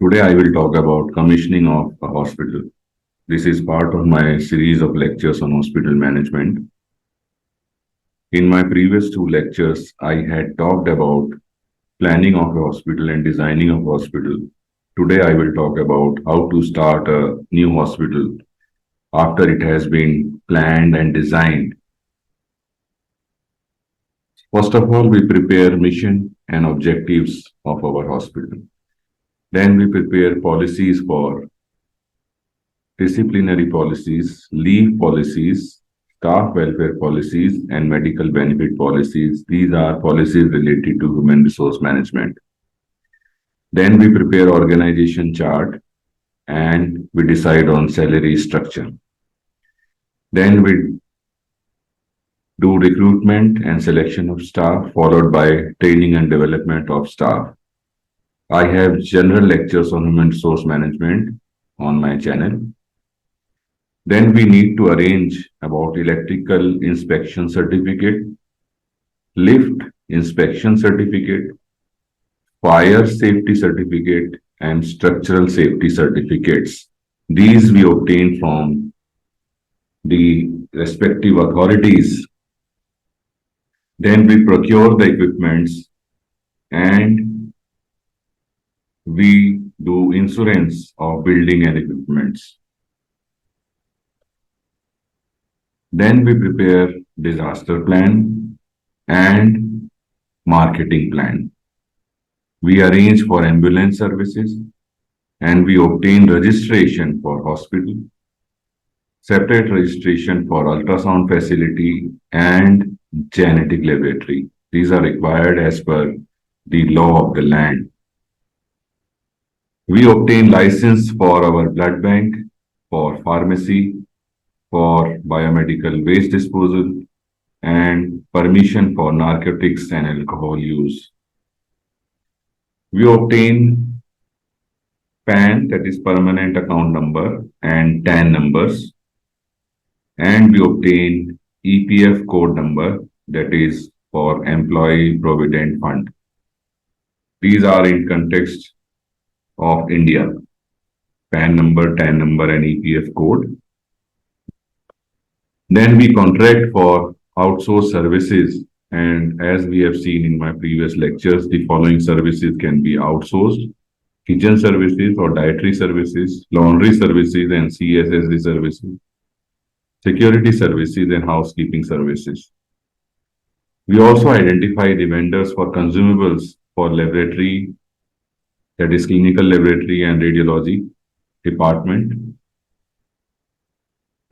Today I will talk about commissioning of a hospital. This is part of my series of lectures on hospital management. In my previous two lectures, I had talked about planning of a hospital and designing of a hospital. Today I will talk about how to start a new hospital after it has been planned and designed. First of all, we prepare mission and objectives of our hospital. Then we prepare policies for disciplinary policies, leave policies, staff welfare policies, and medical benefit policies. These are policies related to human resource management. Then we prepare organization chart and we decide on salary structure. Then we do recruitment and selection of staff, followed by training and development of staff. I have general lectures on human resource management on my channel. Then we need to arrange about electrical inspection certificate, lift inspection certificate, fire safety certificate, and structural safety certificates. These we obtain from the respective authorities. Then we procure the equipments and we do insurance of building and equipments. Then we prepare disaster plan and marketing plan. We arrange for ambulance services and we obtain registration for hospital, separate registration for ultrasound facility and genetic laboratory. These are required as per the law of the land. We obtain license for our blood bank, for pharmacy, for biomedical waste disposal, and permission for narcotics and alcohol use. We obtain PAN, that is permanent account number, and TAN numbers, and we obtain EPF code number, that is for Employee Provident Fund. These are in context of India: PAN number, TAN number, and EPF code. Then we contract for outsourced services, and as we have seen in my previous lectures, the following services can be outsourced: kitchen services or dietary services, laundry services and CSSD services, security services and housekeeping services. We also identify the vendors for consumables for laboratory, that is clinical laboratory and radiology department.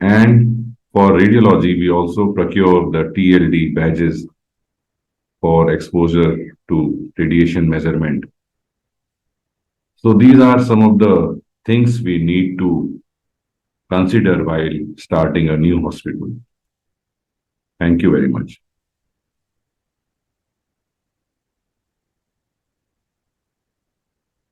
And for radiology, we also procure the TLD badges for exposure to radiation measurement. So these are some of the things we need to consider while starting a new hospital. Thank you very much.